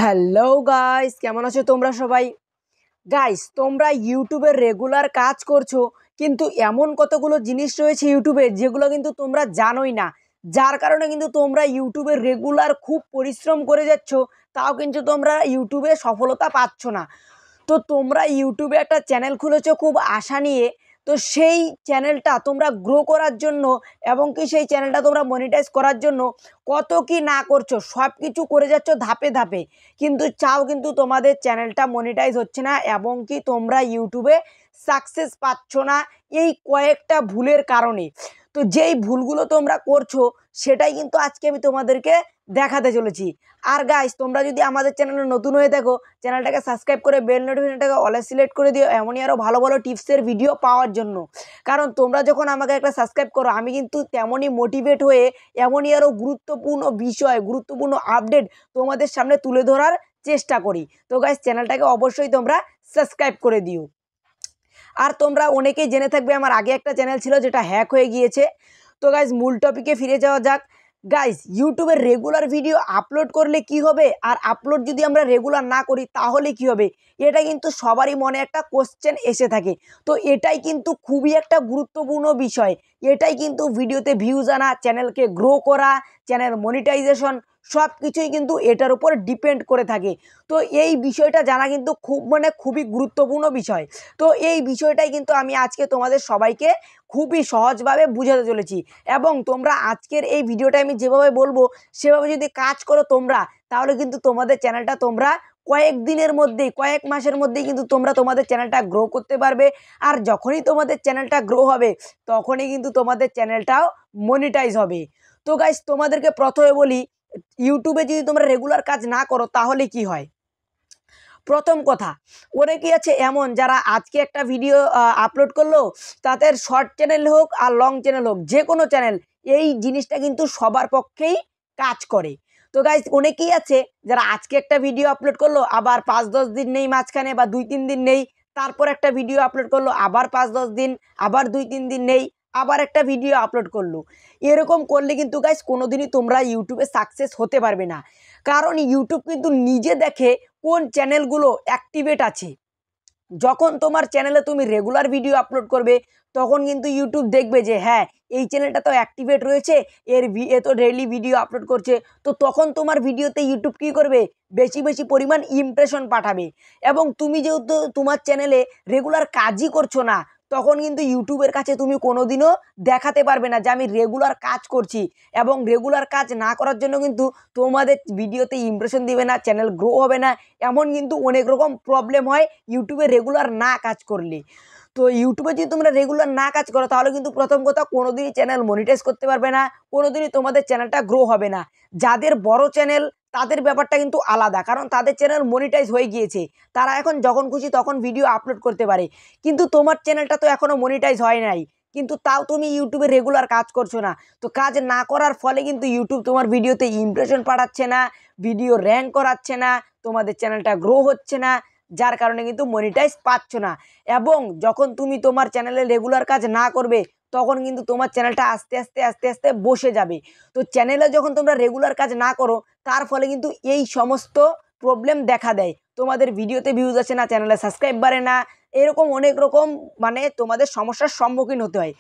Hello guys, কেমন আছো তোমরা সবাই? গাইস, তোমরা ইউটিউবে রেগুলার কাজ করছো, কিন্তু এমন কতগুলো জিনিস রয়েছে ইউটিউবে যেগুলো কিন্তু তোমরা জানোই না। যার কারণে কিন্তু তোমরা ইউটিউবে রেগুলার খুব পরিশ্রম করে যাচ্ছ, তাও কিন্তু তোমরা ইউটিউবে সফলতা পাচ্ছ না। তো তোমরা ইউটিউবে একটা চ্যানেল খুলেছো খুব আশা নিয়ে। তো সেই চ্যানেলটা তোমরা গ্রো করার জন্য এবং কি সেই চ্যানেলটা তোমরা মনিটাইজ করার জন্য কত কি না করছো, সব কিছু করে যাচ্ছ ধাপে ধাপে, কিন্তু চাও কিন্তু তোমাদের চ্যানেলটা মনিটাইজ হচ্ছে না এবং কি তোমরা ইউটিউবে সাকসেস পাচ্ছ না এই কয়েকটা ভুলের কারণে। তো যেই ভুলগুলো তোমরা করছো সেটাই কিন্তু আজকে আমি তোমাদেরকে দেখাতে চলেছি। আর গাইস, তোমরা যদি আমাদের চ্যানেলে নতুন হয়ে থাকো, চ্যানেলটাকে সাবস্ক্রাইব করে বেল নোটিফিকেশনটাকে অলে সিলেক্ট করে দিও এমনই আরও ভালো ভালো টিপসের ভিডিও পাওয়ার জন্য। কারণ তোমরা যখন আমাকে একটা সাবস্ক্রাইব করো, আমি কিন্তু তেমনই মোটিভেট হয়ে এমনই আরও গুরুত্বপূর্ণ বিষয়, গুরুত্বপূর্ণ আপডেট তোমাদের সামনে তুলে ধরার চেষ্টা করি। তো গাইস, চ্যানেলটাকে অবশ্যই তোমরা সাবস্ক্রাইব করে দিও। আর তোমরা অনেকেই জেনে থাকবে আমার আগে একটা চ্যানেল ছিল যেটা হ্যাক হয়ে গিয়েছে। তো গাইস, মূল টপিকে ফিরে যাওয়া যাক। গাইস, ইউটিউবে রেগুলার ভিডিও আপলোড করলে কি হবে, আর আপলোড যদি আমরা রেগুলার না করি তাহলে কি হবে, এটা কিন্তু সবারই মনে একটা কোশ্চেন এসে থাকে। তো এটাই কিন্তু খুবই একটা গুরুত্বপূর্ণ বিষয়। এটাই কিন্তু ভিডিওতে ভিউজ আনা, চ্যানেলকে গ্রো করা, চ্যানেল মনিটাইজেশন সব কিছুই কিন্তু এটার উপর ডিপেন্ড করে থাকে। তো এই বিষয়টা জানা কিন্তু খুবই গুরুত্বপূর্ণ বিষয়। তো এই বিষয়টাই কিন্তু আমি আজকে তোমাদের সবাইকে খুবই সহজভাবে বুঝাতে চলেছি। এবং তোমরা আজকের এই ভিডিওটা আমি যেভাবে বলবো সেভাবে যদি কাজ করো তোমরা, তাহলে কিন্তু তোমাদের চ্যানেলটা তোমরা কয়েক দিনের মধ্যেই, কয়েক মাসের মধ্যেই কিন্তু তোমরা তোমাদের চ্যানেলটা গ্রো করতে পারবে। আর যখনই তোমাদের চ্যানেলটা গ্রো হবে তখনই কিন্তু তোমাদের চ্যানেলটাও মনিটাইজ হবে। তো গাইস, তোমাদেরকে প্রথমে বলি, ইউটিউবে যদি তোমরা রেগুলার কাজ না করো তাহলে কি হয়। প্রথম কথা, অনেকেই আছে এমন যারা আজকে একটা ভিডিও আপলোড করলো, তাদের শর্ট চ্যানেল হোক আর লং চ্যানেল হোক, যে কোনো চ্যানেল, এই জিনিসটা কিন্তু সবার পক্ষেই কাজ করে। তো গাইজ, অনেকেই আছে যারা আজকে একটা ভিডিও আপলোড করলো, আবার 5-10 দিন নেই মাঝখানে, বা 2-3 দিন নেই, তারপর একটা ভিডিও আপলোড করলো, আবার 5-10 দিন, আবার 2-3 দিন নেই, আবার একটা ভিডিও আপলোড করলো। এরকম করলে কিন্তু গাইজ কোনোদিনই তোমরা ইউটিউবে সাকসেস হতে পারবে না। কারণ ইউটিউব কিন্তু নিজে দেখে কোন চ্যানেলগুলো অ্যাক্টিভেট আছে। যখন তোমার চ্যানেলে তুমি রেগুলার ভিডিও আপলোড করবে, তখন কিন্তু ইউটিউব দেখবে যে হ্যাঁ, এই চ্যানেলটা তো অ্যাক্টিভেট রয়েছে, এ তো ডেইলি ভিডিও আপলোড করছে। তো তখন তোমার ভিডিওতে ইউটিউব কী করবে, বেশি বেশি পরিমাণ ইমপ্রেশন পাঠাবে। এবং তুমি যেহেতু তোমার চ্যানেলে রেগুলার কাজই করছো না, তখন কিন্তু ইউটিউবের কাছে তুমি কোনোদিনও দেখাতে পারবে না যে আমি রেগুলার কাজ করছি। এবং রেগুলার কাজ না করার জন্য কিন্তু তোমাদের ভিডিওতে ইমপ্রেশন দিবে না, চ্যানেল গ্রো হবে না। এমন কিন্তু অনেক রকম প্রবলেম হয় ইউটিউবে রেগুলার না কাজ করলে। তো ইউটিউবে যদি তোমরা রেগুলার না কাজ করো, তাহলে কিন্তু প্রথম কথা, কোনোদিনই চ্যানেল মনিটাইজ করতে পারবে না, কোনোদিনই তোমাদের চ্যানেলটা গ্রো হবে না। যাদের বড় চ্যানেল তাদের ব্যাপারটা কিন্তু আলাদা, কারণ তাদের চ্যানেল মনিটাইজ হয়ে গিয়েছে, তারা এখন যখন খুশি তখন ভিডিও আপলোড করতে পারে। কিন্তু তোমার চ্যানেলটা তো এখনও মনিটাইজ হয় নাই, কিন্তু তাও তুমি ইউটিউবে রেগুলার কাজ করছো না। তো কাজ না করার ফলে কিন্তু ইউটিউব তোমার ভিডিওতে ইমপ্রেশন পাঠাচ্ছে না, ভিডিও র্যাঙ্ক করাচ্ছে না, তোমাদের চ্যানেলটা গ্রো হচ্ছে না, যার কারণে কিন্তু মনিটাইজ পাচ্ছ না। এবং যখন তুমি তোমার চ্যানেলে রেগুলার কাজ না করবে, তখন কিন্তু তোমার চ্যানেলটা আস্তে আস্তে আস্তে আস্তে বসে যাবে। তো চ্যানেলে যখন তোমরা রেগুলার কাজ না করো, তার ফলে কিন্তু এই সমস্ত প্রবলেম দেখা দেয়। তোমাদের ভিডিওতে ভিউজ আসে না, চ্যানেলে সাবস্ক্রাইব বাড়ে না, এরকম অনেক রকম তোমাদের সমস্যার সম্মুখীন হতে হয়।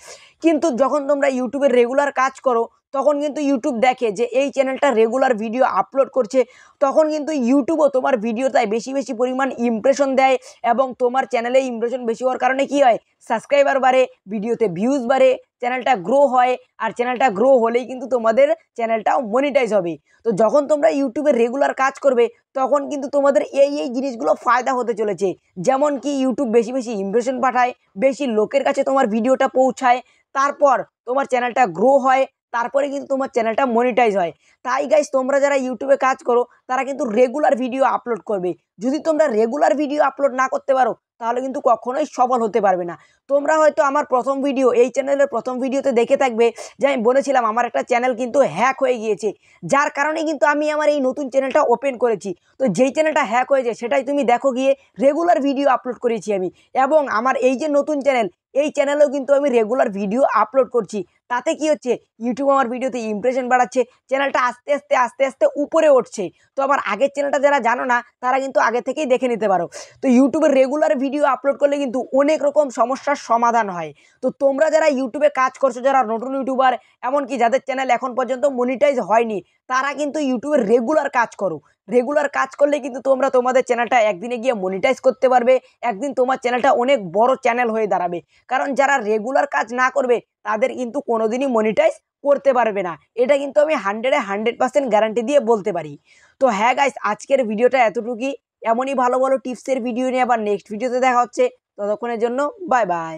কিন্তু যখন তোমরা ইউটিউবে রেগুলার কাজ করো, তখন কিন্তু ইউটিউব দেখে যে এই চ্যানেলটা রেগুলার ভিডিও আপলোড করছে, তখন কিন্তু ইউটিউবও তোমার ভিডিওটায় বেশি বেশি পরিমাণ ইমপ্রেশন দেয়। এবং তোমার চ্যানেলে ইমপ্রেশন বেশি হওয়ার কারণে কি হয়, সাবস্ক্রাইবার বাড়ে, ভিডিওতে ভিউজ বাড়ে, চ্যানেলটা গ্রো হয়। আর চ্যানেলটা গ্রো হলেই কিন্তু তোমাদের চ্যানেলটাও মনিটাইজ হবে। তো যখন তোমরা ইউটিউবে রেগুলার কাজ করবে, তখন কিন্তু তোমাদের এই জিনিসগুলো ফায়দা হতে চলেছে। যেমন কি ইউটিউব বেশি বেশি ইমপ্রেশন পাঠায়, বেশি লোকের কাছে তোমার ভিডিওটা পৌঁছায়, তারপর তোমার চ্যানেলটা গ্রো হয়, তারপরে কিন্তু তোমার চ্যানেলটা মনিটাইজ হয়। তাই গাইস, তোমরা যারা ইউটিউবে কাজ করো তারা কিন্তু রেগুলার ভিডিও আপলোড করবে। যদি তোমরা রেগুলার ভিডিও আপলোড না করতে পারো, তাহলে কিন্তু কখনোই সফল হতে পারবে না। তোমরা হয়তো আমার প্রথম ভিডিও, এই চ্যানেলের প্রথম ভিডিওতে দেখে থাকবে যে আমি বলেছিলাম আমার একটা চ্যানেল কিন্তু হ্যাক হয়ে গিয়েছে, যার কারণে কিন্তু আমি আমার এই নতুন চ্যানেলটা ওপেন করেছি। তো যেই চ্যানেলটা হ্যাক হয়েছে সেটাই তুমি দেখো গিয়ে, রেগুলার ভিডিও আপলোড করেছি আমি। এবং আমার এই যে নতুন চ্যানেল, এই চ্যানেলেও কিন্তু আমি রেগুলার ভিডিও আপলোড করছি। তাতে কি হচ্ছে, ইউটিউব আমার ভিডিওতে ইমপ্রেশন বাড়াচ্ছে, চ্যানেলটা আস্তে আস্তে আস্তে আস্তে উপরে উঠছে। তো আমার আগের চ্যানেলটা যারা জানো না তারা কিন্তু আগে থেকেই দেখে নিতে পারো। তো ইউটিউবে রেগুলার ভিডিও আপলোড করলে কিন্তু অনেক রকম সমস্যার সমাধান হয়। তো তোমরা যারা ইউটিউবে কাজ করছো, যারা নতুন ইউটিউবার, এমনকি যাদের চ্যানেল এখন পর্যন্ত মনিটাইজ হয়নি, তারা কিন্তু ইউটিউবে রেগুলার কাজ করো। রেগুলার কাজ করলে কিন্তু তোমরা তোমাদের চ্যানেলটা একদিনে গিয়ে মনিটাইজ করতে পারবে। একদিন তোমার চ্যানেলটা অনেক বড় চ্যানেল হয়ে দাঁড়াবে। কারণ যারা রেগুলার কাজ না করবে তাদের কিন্তু কোনোদিনই মনিটাইজ করতে পারবে না। এটা কিন্তু আমি 100% গ্যারান্টি দিয়ে বলতে পারি। তো হ্যাঁ গাইস, আজকের ভিডিওটা এতটুকুই। এমনই ভালো ভালো টিপসের ভিডিও নিয়ে আবার নেক্সট ভিডিওতে দেখা হচ্ছে। ততক্ষণের জন্য বাই বাই।